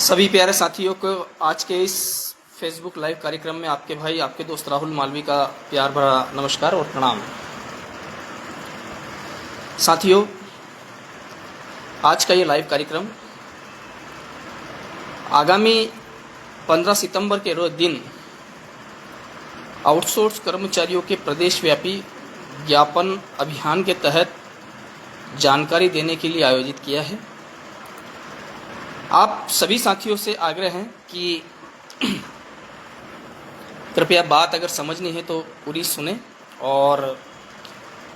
सभी प्यारे साथियों को आज के इस फेसबुक लाइव कार्यक्रम में आपके भाई आपके दोस्त राहुल मालवी का प्यार भरा नमस्कार और प्रणाम। साथियों, आज का ये लाइव कार्यक्रम आगामी 15 सितंबर के रोज दिन आउटसोर्स कर्मचारियों के प्रदेश व्यापी ज्ञापन अभियान के तहत जानकारी देने के लिए आयोजित किया है। आप सभी साथियों से आग्रह है कि कृपया बात अगर समझनी है तो पूरी सुने और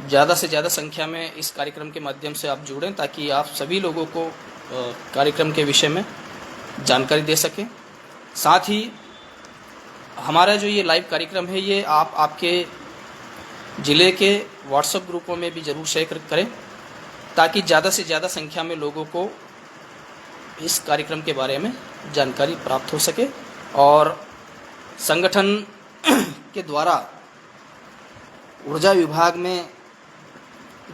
ज़्यादा से ज़्यादा संख्या में इस कार्यक्रम के माध्यम से आप जुड़ें ताकि आप सभी लोगों को कार्यक्रम के विषय में जानकारी दे सकें। साथ ही हमारा जो ये लाइव कार्यक्रम है ये आप आपके ज़िले के व्हाट्सएप ग्रुपों में भी ज़रूर शेयर करें ताकि ज़्यादा से ज़्यादा संख्या में लोगों को इस कार्यक्रम के बारे में जानकारी प्राप्त हो सके और संगठन के द्वारा ऊर्जा विभाग में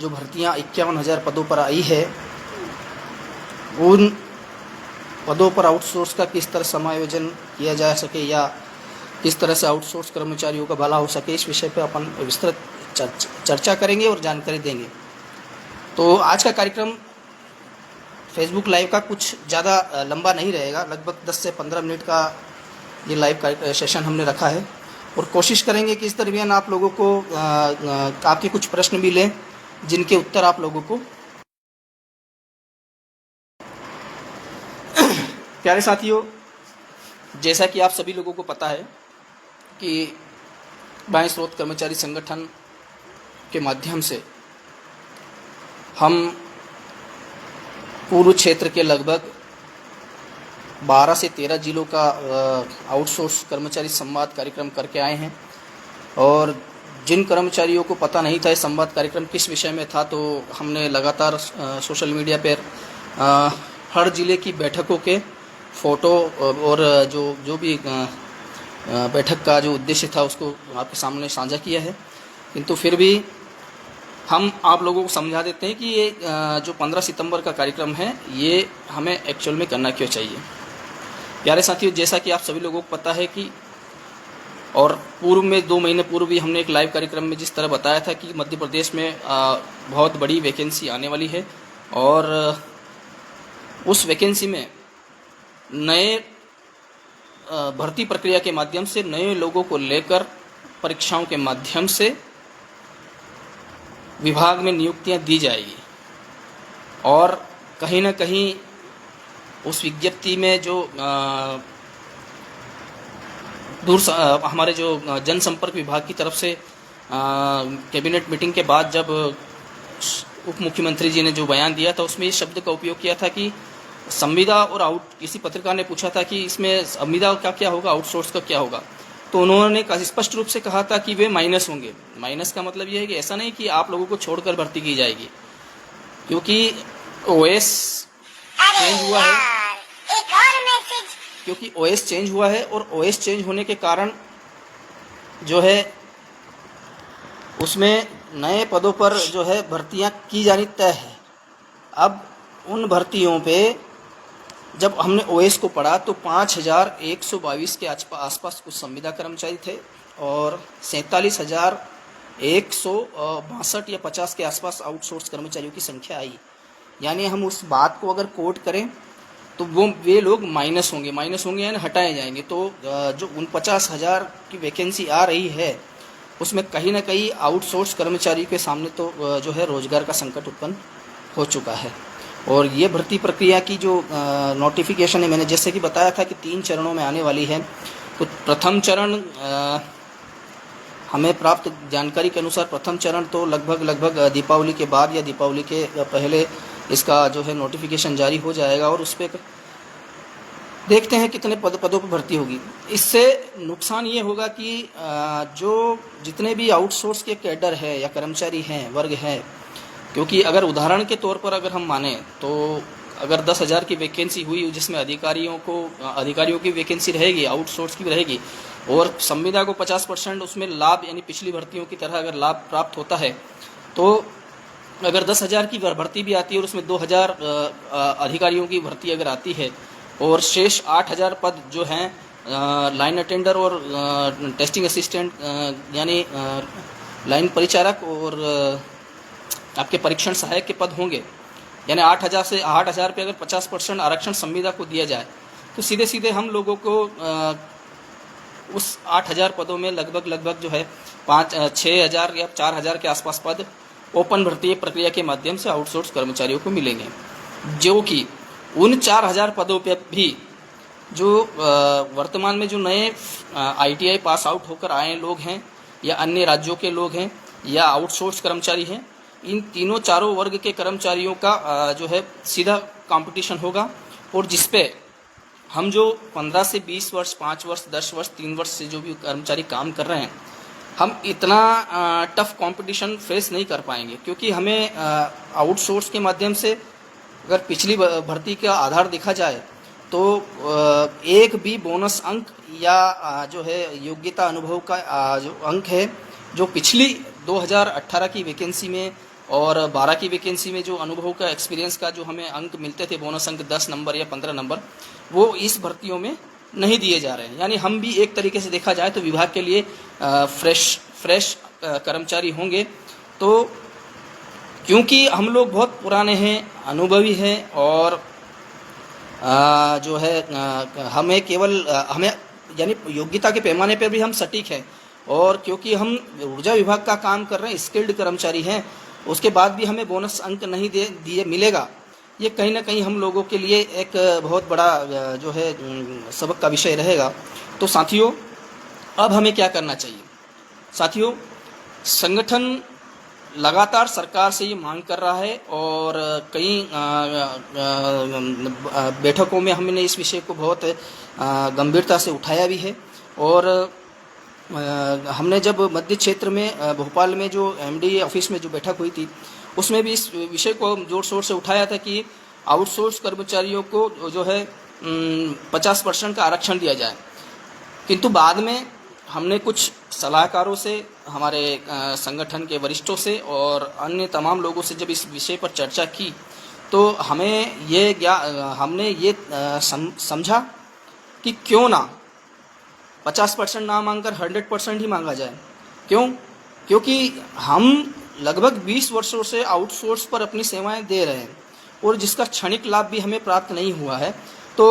जो भर्तियां 51,000 पदों पर आई है, उन पदों पर आउटसोर्स का किस तरह समायोजन किया जा सके या किस तरह से आउटसोर्स कर्मचारियों का भला हो सके, इस विषय पर अपन विस्तृत चर्चा करेंगे और जानकारी देंगे। तो आज का कार्यक्रम फेसबुक लाइव का कुछ ज़्यादा लंबा नहीं रहेगा, लगभग 10 से 15 मिनट का ये लाइव सेशन हमने रखा है और कोशिश करेंगे कि इस दरमियान आप लोगों को आपके कुछ प्रश्न भी लें जिनके उत्तर आप लोगों को प्यारे साथियों, जैसा कि आप सभी लोगों को पता है कि बाह्य स्रोत कर्मचारी संगठन के माध्यम से हम पूर्व क्षेत्र के लगभग 12 से 13 जिलों का आउटसोर्स कर्मचारी संवाद कार्यक्रम करके आए हैं और जिन कर्मचारियों को पता नहीं था इस संवाद कार्यक्रम किस विषय में था, तो हमने लगातार सोशल मीडिया पर हर जिले की बैठकों के फ़ोटो और जो भी बैठक का जो उद्देश्य था उसको आपके सामने साझा किया है। किंतु फिर भी हम आप लोगों को समझा देते हैं कि ये जो 15 सितंबर का कार्यक्रम है ये हमें एक्चुअल में करना क्यों चाहिए। प्यारे साथियों, जैसा कि आप सभी लोगों को पता है कि और पूर्व में 2 महीने पूर्व भी हमने एक लाइव कार्यक्रम में जिस तरह बताया था कि मध्य प्रदेश में बहुत बड़ी वैकेंसी आने वाली है और उस वैकेंसी में नए भर्ती प्रक्रिया के माध्यम से नए लोगों को लेकर परीक्षाओं के माध्यम से विभाग में नियुक्तियां दी जाएगी और कहीं ना कहीं उस विज्ञप्ति में जो हमारे जो जनसंपर्क विभाग की तरफ से कैबिनेट मीटिंग के बाद जब उप मुख्यमंत्री जी ने जो बयान दिया था उसमें इस शब्द का उपयोग किया था कि संविदा और किसी पत्रकार ने पूछा था कि इसमें संविदा का क्या होगा, आउटसोर्स का क्या होगा, तो उन्होंने स्पष्ट रूप से कहा था कि वे माइनस होंगे। माइनस का मतलब यह है कि ऐसा नहीं कि आप लोगों को छोड़कर भर्ती की जाएगी, क्योंकि ओएस चेंज हुआ है और ओएस चेंज होने के कारण जो है उसमें नए पदों पर जो है भर्तियां की जानी तय है। अब उन भर्तियों पे जब हमने ओएस को पढ़ा तो 5,122 के आसपास कुछ संविदा कर्मचारी थे और 47,162 या 50 के आसपास आउटसोर्स कर्मचारियों की संख्या आई। यानी हम उस बात को अगर कोट करें तो वे लोग माइनस होंगे यानी हटाए जाएंगे। तो जो 49,000 की वैकेंसी आ रही है उसमें कहीं ना कहीं आउटसोर्स कर्मचारी के सामने तो जो है रोजगार का संकट उत्पन्न हो चुका है। और ये भर्ती प्रक्रिया की जो नोटिफिकेशन है, मैंने जैसे कि बताया था कि 3 चरणों में आने वाली है। तो प्रथम चरण हमें प्राप्त जानकारी के अनुसार प्रथम चरण तो लगभग दीपावली के बाद या दीपावली के पहले इसका जो है नोटिफिकेशन जारी हो जाएगा और उस पर देखते हैं कितने पदों पर भर्ती होगी। इससे नुकसान ये होगा कि जो जितने भी आउटसोर्स के कैडर है या कर्मचारी हैं, वर्ग हैं, क्योंकि अगर उदाहरण के तौर पर अगर हम माने तो अगर 10,000 की वैकेंसी हुई जिसमें अधिकारियों की वैकेंसी रहेगी, आउटसोर्स की भी रहेगी और संविदा को 50% उसमें लाभ यानी पिछली भर्तियों की तरह अगर लाभ प्राप्त होता है, तो अगर 10,000 की भर्ती भी आती है और उसमें 2,000 अधिकारियों की भर्ती अगर आती है और शेष 8,000 पद जो हैं लाइन अटेंडर और टेस्टिंग असिस्टेंट यानी लाइन परिचारक और आपके परीक्षण सहायक के पद होंगे। यानी 8,000 से 8,000 पे अगर 50% आरक्षण संविदा को दिया जाए तो सीधे सीधे हम लोगों को उस 8,000 पदों में लगभग जो है 6,000 या 4,000 के आसपास पद ओपन भर्ती प्रक्रिया के माध्यम से आउटसोर्स कर्मचारियों को मिलेंगे, जो कि उन 4,000 पदों पर भी जो वर्तमान में जो नए ITI पास आउट होकर आए लोग हैं या अन्य राज्यों के लोग हैं या आउटसोर्स कर्मचारी हैं, इन तीनों चारों वर्ग के कर्मचारियों का जो है सीधा कंपटीशन होगा। और जिसपे हम जो 15 से 20 वर्ष, 5 वर्ष, 10 वर्ष, 3 वर्ष से जो भी कर्मचारी काम कर रहे हैं, हम इतना टफ कंपटीशन फेस नहीं कर पाएंगे, क्योंकि हमें आउटसोर्स के माध्यम से अगर पिछली भर्ती का आधार देखा जाए तो एक भी बोनस अंक या जो है योग्यता अनुभव का जो अंक है, जो पिछली 2018 की वैकेंसी में और 12 की वैकेंसी में जो अनुभव का एक्सपीरियंस का जो हमें अंक मिलते थे, बोनस अंक 10 नंबर या 15 नंबर, वो इस भर्तियों में नहीं दिए जा रहे हैं। यानी हम भी एक तरीके से देखा जाए तो विभाग के लिए फ्रेश कर्मचारी होंगे। तो क्योंकि हम लोग बहुत पुराने हैं, अनुभवी हैं और जो है हमें यानी योग्यता के पैमाने पर भी हम सटीक हैं, और क्योंकि हम ऊर्जा विभाग का काम कर रहे हैं, स्किल्ड कर्मचारी हैं, उसके बाद भी हमें बोनस अंक नहीं दिए मिलेगा, ये कहीं ना कहीं हम लोगों के लिए एक बहुत बड़ा जो है सबक का विषय रहेगा। तो साथियों, अब हमें क्या करना चाहिए? साथियों, संगठन लगातार सरकार से ये मांग कर रहा है और कई बैठकों में हमने इस विषय को बहुत गंभीरता से उठाया भी है। और हमने जब मध्य क्षेत्र में भोपाल में जो MD ऑफिस में जो बैठक हुई थी, उसमें भी इस विषय को जोर शोर से उठाया था कि आउटसोर्स कर्मचारियों को जो है 50% का आरक्षण दिया जाए। किंतु बाद में हमने कुछ सलाहकारों से, हमारे संगठन के वरिष्ठों से और अन्य तमाम लोगों से जब इस विषय पर चर्चा की, तो हमने ये समझा कि क्यों ना 50% ना मांगकर 100% ही मांगा जाए। क्यों? क्योंकि हम लगभग 20 वर्षों से आउटसोर्स पर अपनी सेवाएं दे रहे हैं और जिसका क्षणिक लाभ भी हमें प्राप्त नहीं हुआ है। तो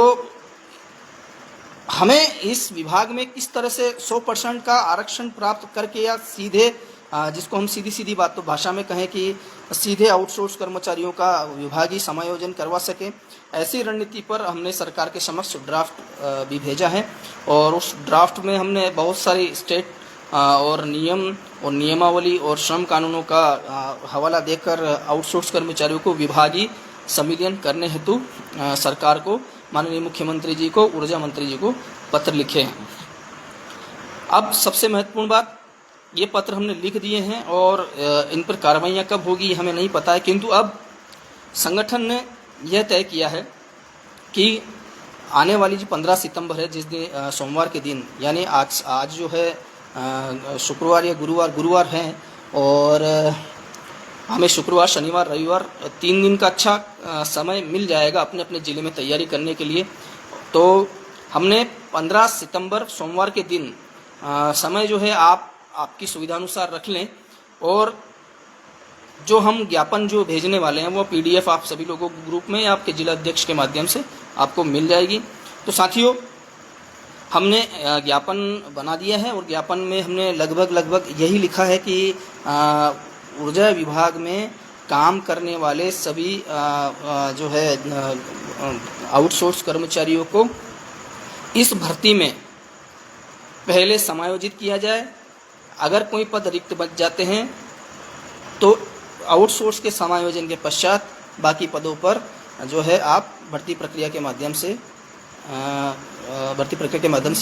हमें इस विभाग में किस तरह से 100% का आरक्षण प्राप्त करके, या सीधे जिसको हम सीधी भाषा में कहें कि सीधे आउटसोर्स कर्मचारियों का विभागीय समायोजन करवा सके, ऐसी रणनीति पर हमने सरकार के समक्ष ड्राफ्ट भी भेजा है। और उस ड्राफ्ट में हमने बहुत सारी स्टेट और नियम और नियमावली और श्रम कानूनों का हवाला देकर आउटसोर्स कर्मचारियों को विभागीय संविलियन करने हेतु सरकार को, माननीय मुख्यमंत्री जी को, ऊर्जा मंत्री जी को पत्र लिखे हैं। अब सबसे महत्वपूर्ण बात, ये पत्र हमने लिख दिए हैं और इन पर कार्रवाइयाँ कब होगी हमें नहीं पता है, किंतु अब संगठन ने यह तय किया है कि आने वाली जो 15 सितंबर है, जिस दिन सोमवार के दिन, यानी आज जो है शुक्रवार या गुरुवार हैं, और हमें शुक्रवार, शनिवार, रविवार 3 दिन का अच्छा समय मिल जाएगा अपने अपने ज़िले में तैयारी करने के लिए। तो हमने 15 सितंबर सोमवार के दिन समय जो है आपकी सुविधानुसार रख लें, और जो हम ज्ञापन जो भेजने वाले हैं वो PDF आप सभी लोगों को ग्रुप में या आपके जिला अध्यक्ष के माध्यम से आपको मिल जाएगी। तो साथियों, हमने ज्ञापन बना दिया है और ज्ञापन में हमने लगभग यही लिखा है कि ऊर्जा विभाग में काम करने वाले सभी जो है आउटसोर्स कर्मचारियों को इस भर्ती में पहले समायोजित किया जाए। अगर कोई पद रिक्त बच जाते हैं तो आउटसोर्स के समायोजन के पश्चात बाकी पदों पर जो है आप भर्ती प्रक्रिया के माध्यम से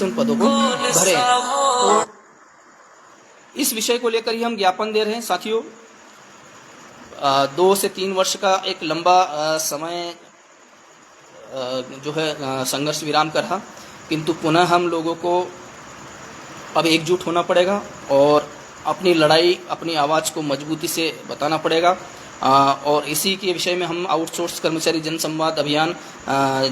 उन पदों को भरें। तो इस विषय को लेकर ही हम ज्ञापन दे रहे हैं। साथियों, 2 से 3 वर्ष का एक लंबा समय जो है संघर्ष विराम का रहा, किंतु पुनः हम लोगों को अब एकजुट होना पड़ेगा और अपनी लड़ाई, अपनी आवाज़ को मजबूती से बताना पड़ेगा। और इसी के विषय में हम आउटसोर्स कर्मचारी जनसंवाद अभियान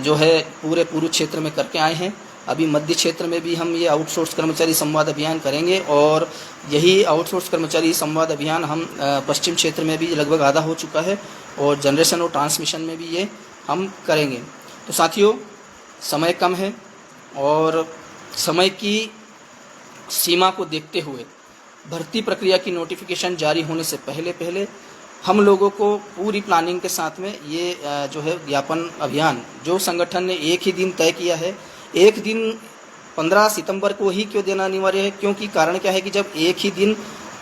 जो है पूरे पूर्व क्षेत्र में करके आए हैं। अभी मध्य क्षेत्र में भी हम ये आउटसोर्स कर्मचारी संवाद अभियान करेंगे और यही आउटसोर्स कर्मचारी संवाद अभियान हम पश्चिम क्षेत्र में भी लगभग आधा हो चुका है और जनरेशन और ट्रांसमिशन में भी ये हम करेंगे। तो साथियों, समय कम है और समय की सीमा को देखते हुए भर्ती प्रक्रिया की नोटिफिकेशन जारी होने से पहले हम लोगों को पूरी प्लानिंग के साथ में ये जो है ज्ञापन अभियान जो संगठन ने एक ही दिन तय किया है, एक दिन 15 सितंबर को ही क्यों देना अनिवार्य है, क्योंकि कारण क्या है कि जब एक ही दिन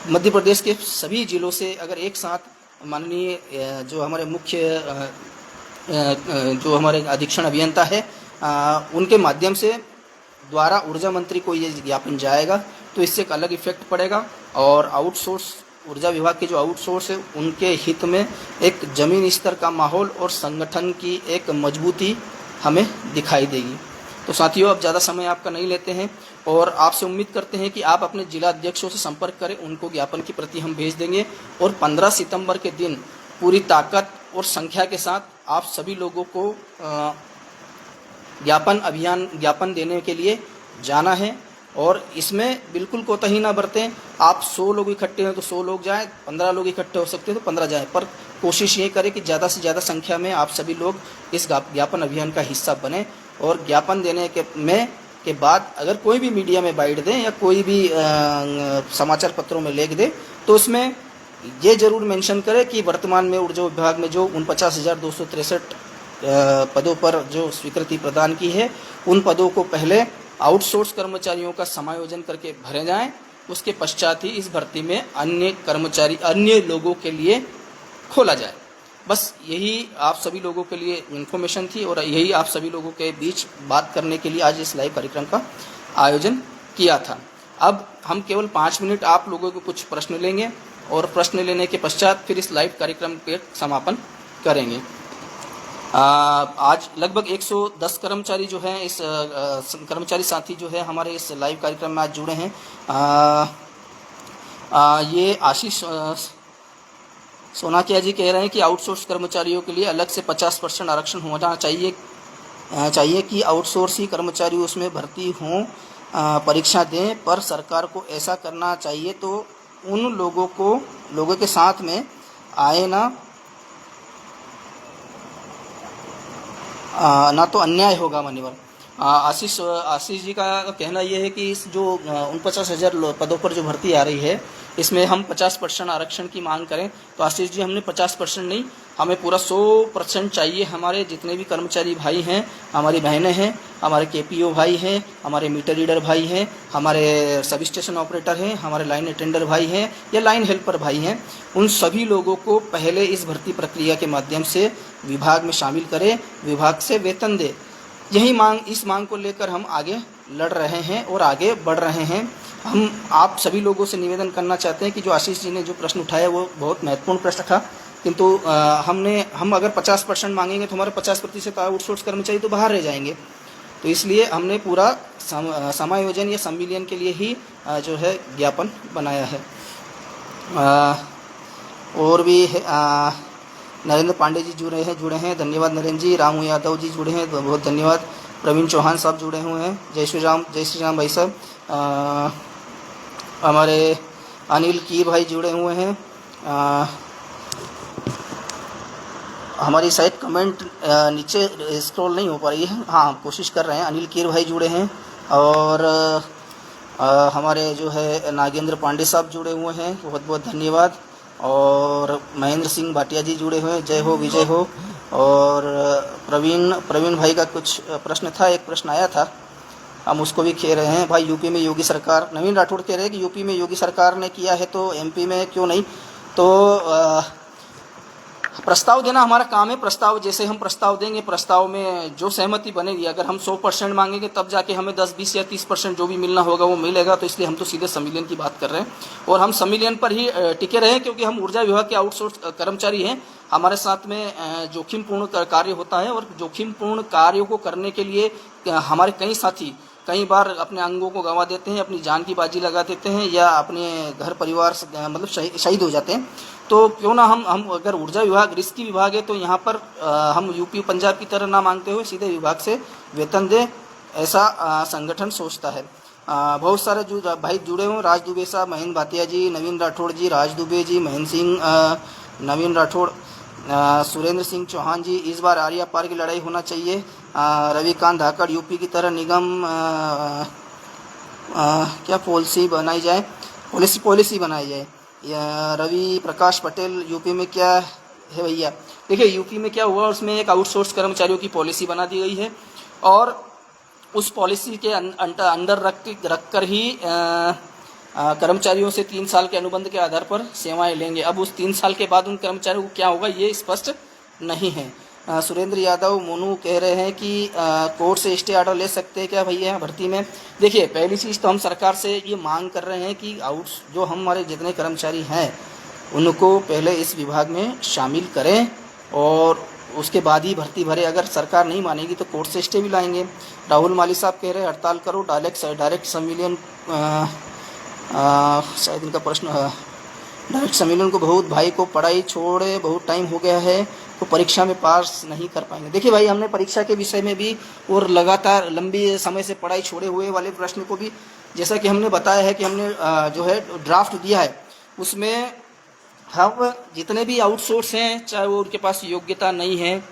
मध्य प्रदेश के सभी जिलों से अगर एक साथ माननीय जो हमारे मुख्य जो हमारे अधीक्षण अभियंता है उनके माध्यम से द्वारा ऊर्जा मंत्री को ये ज्ञापन जाएगा तो इससे एक अलग इफेक्ट पड़ेगा और आउटसोर्स ऊर्जा विभाग के जो आउटसोर्स है उनके हित में एक जमीन स्तर का माहौल और संगठन की एक मजबूती हमें दिखाई देगी। तो साथियों, अब ज़्यादा समय आपका नहीं लेते हैं और आपसे उम्मीद करते हैं कि आप अपने जिला अध्यक्षों से संपर्क करें, उनको ज्ञापन की प्रति हम भेज देंगे और 15 सितंबर के दिन पूरी ताकत और संख्या के साथ आप सभी लोगों को ज्ञापन देने के लिए जाना है और इसमें बिल्कुल कोताही ना बरतें। आप 100 लोग इकट्ठे हैं तो 100 लोग जाएं, 15 लोग इकट्ठे हो सकते हैं तो 15 जाएं, पर कोशिश ये करें कि ज़्यादा से ज़्यादा संख्या में आप सभी लोग इस ज्ञापन अभियान का हिस्सा बने और ज्ञापन देने के बाद अगर कोई भी मीडिया में बाइट दें या कोई भी समाचार पत्रों में लिख दे तो उसमें ये जरूर मेंशन करें कि वर्तमान में ऊर्जा विभाग में जो 49,263 पदों पर जो स्वीकृति प्रदान की है उन पदों को पहले आउटसोर्स कर्मचारियों का समायोजन करके भरे जाएं, उसके पश्चात ही इस भर्ती में अन्य लोगों के लिए खोला जाए। बस यही आप सभी लोगों के लिए इन्फॉर्मेशन थी और यही आप सभी लोगों के बीच बात करने के लिए आज इस लाइव कार्यक्रम का आयोजन किया था। अब हम केवल 5 मिनट आप लोगों को कुछ प्रश्न लेंगे और प्रश्न लेने के पश्चात फिर इस लाइव कार्यक्रम के समापन करेंगे। आज लगभग 110 कर्मचारी जो हैं इस कर्मचारी साथी जो है हमारे इस लाइव कार्यक्रम में आज जुड़े हैं। ये आशीष सोनाकिया जी कह रहे हैं कि आउटसोर्स कर्मचारियों के लिए अलग से 50% आरक्षण होना चाहिए कि आउटसोर्स ही कर्मचारी उसमें भर्ती हों, परीक्षा दें, पर सरकार को ऐसा करना चाहिए तो उन लोगों के साथ में आए ना तो अन्याय होगा। मान्यवर आशीष जी का कहना यह है कि इस जो 49,000 पदों पर जो भर्ती आ रही है इसमें हम 50% आरक्षण की मांग करें तो आशीष जी हमने 50% नहीं, हमें पूरा 100% चाहिए। हमारे जितने भी कर्मचारी भाई हैं, हमारी बहनें हैं, हमारे केपीओ भाई हैं, हमारे मीटर रीडर भाई हैं, हमारे सब स्टेशन ऑपरेटर हैं, हमारे लाइन अटेंडर भाई हैं या लाइन हेल्पर भाई हैं, उन सभी लोगों को पहले इस भर्ती प्रक्रिया के माध्यम से विभाग में शामिल करें, विभाग से वेतन दे। इस मांग को लेकर हम आगे लड़ रहे हैं और आगे बढ़ रहे हैं। हम आप सभी लोगों से निवेदन करना चाहते हैं कि जो आशीष जी ने जो प्रश्न उठाया वो बहुत महत्वपूर्ण प्रश्न था, किंतु हम अगर 50% मांगेंगे तो हमारे 50% आउटसोर्स कर्मचारी तो बाहर रह जाएंगे। तो इसलिए हमने पूरा समायोजन या संविलियन के लिए ही जो है ज्ञापन बनाया है। और भी नरेंद्र पांडे जी जुड़े हैं, धन्यवाद नरेंद्र जी। रामू यादव जी जुड़े हैं, बहुत धन्यवाद। प्रवीण चौहान साहब जुड़े हुए हैं, जय श्री राम भाई साहब। हमारे अनिल कीर भाई जुड़े हुए हैं। हमारी शायद कमेंट नीचे स्क्रॉल नहीं हो पा रही है, हाँ कोशिश कर रहे हैं। अनिल कीर भाई जुड़े हैं और हमारे जो है नागेंद्र पांडे साहब जुड़े हुए हैं, बहुत बहुत धन्यवाद। और महेंद्र सिंह भाटिया जी जुड़े हुए हैं, जय हो विजय हो। और प्रवीण भाई का कुछ प्रश्न था, एक प्रश्न आया था, हम उसको भी कह रहे हैं। भाई यूपी में योगी सरकार, नवीन राठौड़ कह रहे हैं कि यूपी में योगी सरकार ने किया है तो एमपी में क्यों नहीं। तो प्रस्ताव देना हमारा काम है। प्रस्ताव जैसे हम प्रस्ताव देंगे, प्रस्ताव में जो सहमति बनेगी, अगर हम 100% मांगेंगे तब जाके हमें 10, 20 या 30% जो भी मिलना होगा वो मिलेगा। तो इसलिए हम तो सीधे संविलियन की बात कर रहे हैं और हम संविलियन पर ही टिके रहे, क्योंकि हम ऊर्जा विभाग के आउटसोर्स कर्मचारी हैं। हमारे साथ में जोखिमपूर्ण कार्य होता है और जोखिमपूर्ण कार्यों को करने के लिए हमारे कई साथी कई बार अपने अंगों को गंवा देते हैं, अपनी जान की बाजी लगा देते हैं या अपने घर परिवार से मतलब शहीद हो जाते हैं। तो क्यों ना हम अगर ऊर्जा विभाग रिस्की विभाग है तो यहाँ पर हम यूपी पंजाब की तरह ना मांगते हुए सीधे विभाग से वेतन दें, ऐसा संगठन सोचता है। बहुत सारे जो भाई जुड़े हुए, राज दुबे साहब, महेंद्र भाटिया जी, नवीन राठौड़ जी, राज दुबे जी, महेंद्र सिंह, नवीन राठौड़, सुरेंद्र सिंह चौहान जी, इस बार आर्या पार की लड़ाई होना चाहिए। रविकांत धाकड़, यूपी की तरह निगम क्या पॉलिसी बनाई जाए, पॉलिसी बनाई जाए। या रवि प्रकाश पटेल, यूपी में क्या है भैया? देखिए यूपी में क्या हुआ, उसमें एक आउटसोर्स कर्मचारियों की पॉलिसी बना दी गई है और उस पॉलिसी के अंडर रख कर ही कर्मचारियों से 3 साल के अनुबंध के आधार पर सेवाएं लेंगे। अब उस 3 साल के बाद उन कर्मचारियों को क्या होगा ये स्पष्ट नहीं है। सुरेंद्र यादव मोनू कह रहे हैं कि कोर्ट से स्टे ऑर्डर ले सकते हैं क्या भैया भर्ती में? देखिए पहली चीज़ तो हम सरकार से ये मांग कर रहे हैं कि जो हमारे जितने कर्मचारी हैं उनको पहले इस विभाग में शामिल करें और उसके बाद ही भर्ती भरे। अगर सरकार नहीं मानेगी तो कोर्ट से स्टे भी लाएंगे। राहुल माली साहब कह रहे हैं हड़ताल करो, डायरेक्ट संविलियन, शायद इनका प्रश्न है, डायरेक्ट संविलियन को बहुत भाई को पढ़ाई छोड़े बहुत टाइम हो गया है तो परीक्षा में पास नहीं कर पाएंगे। देखिए भाई हमने परीक्षा के विषय में भी और लगातार लंबी समय से पढ़ाई छोड़े हुए वाले प्रश्न को भी, जैसा कि हमने बताया है कि हमने जो है ड्राफ्ट दिया है उसमें हम जितने भी आउटसोर्स हैं चाहे वो उनके पास योग्यता नहीं है,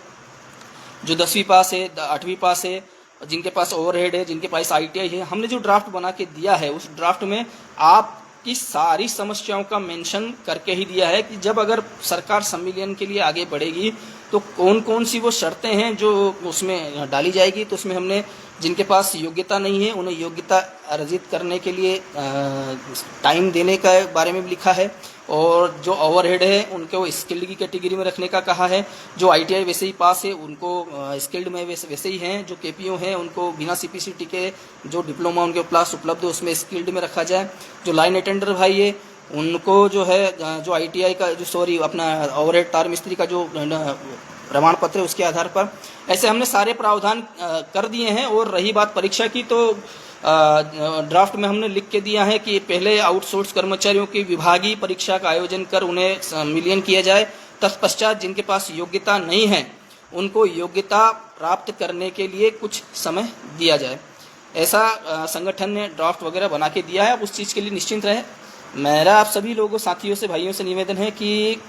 जो 10वीं पास है 8वीं पास है, जिनके पास ओवरहेड है, जिनके पास ITI है, हमने जो ड्राफ्ट बना के दिया है उस ड्राफ्ट में आपकी सारी समस्याओं का मेंशन करके ही दिया है कि जब अगर सरकार संविलियन के लिए आगे बढ़ेगी तो कौन कौन सी वो शर्तें हैं जो उसमें डाली जाएगी। तो उसमें हमने जिनके पास योग्यता नहीं है उन्हें योग्यता अर्जित करने के लिए टाइम देने का बारे में भी लिखा है और जो ओवरहेड है उनको स्किल्ड की कैटेगरी में रखने का कहा है। जो ITI वैसे ही पास है उनको स्किल्ड में वैसे ही हैं, जो KPO हैं उनको बिना CPCT के जो डिप्लोमा उनके पास उपलब्ध है उसमें स्किल्ड में रखा जाए। जो लाइन अटेंडर भाई है उनको जो है जो ITI का अपना ओवरहेड तार मिस्त्री का जो प्रमाण पत्र है उसके आधार पर ऐसे हमने सारे प्रावधान कर दिए हैं। और रही बात परीक्षा की तो ड्राफ्ट में हमने लिख के दिया है कि पहले आउटसोर्स कर्मचारियों की विभागीय परीक्षा का आयोजन कर उन्हें संविलियन किया जाए, तत्पश्चात जिनके पास योग्यता नहीं है उनको योग्यता प्राप्त करने के लिए कुछ समय दिया जाए। ऐसा संगठन ने ड्राफ्ट वगैरह बना के दिया है। अब उस चीज़ के लिए निश्चिंत रहे। मेरा आप सभी लोगों साथियों से भाइयों से निवेदन है कि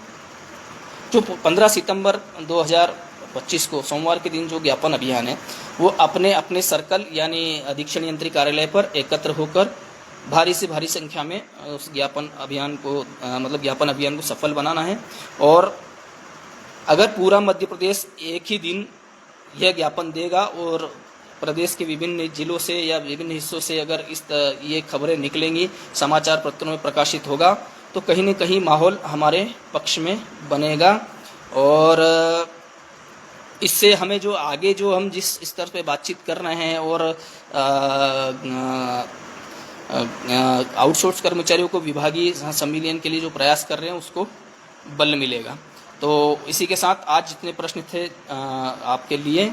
जो 15 सितंबर 2025 को सोमवार के दिन जो ज्ञापन अभियान है वो अपने अपने सर्कल यानी अधीक्षण यंत्री कार्यालय पर एकत्र होकर भारी से भारी संख्या में उस ज्ञापन अभियान को सफल बनाना है। और अगर पूरा मध्य प्रदेश एक ही दिन यह ज्ञापन देगा और प्रदेश के विभिन्न जिलों से या विभिन्न हिस्सों से अगर ये खबरें निकलेंगी, समाचार पत्रों में प्रकाशित होगा तो कहीं न कहीं माहौल हमारे पक्ष में बनेगा। और इससे हमें जो आगे जो हम जिस स्तर पे बातचीत कर रहे हैं और आउटसोर्स कर्मचारियों को विभागीय संविलियन के लिए जो प्रयास कर रहे हैं उसको बल मिलेगा। तो इसी के साथ आज जितने प्रश्न थे आपके लिए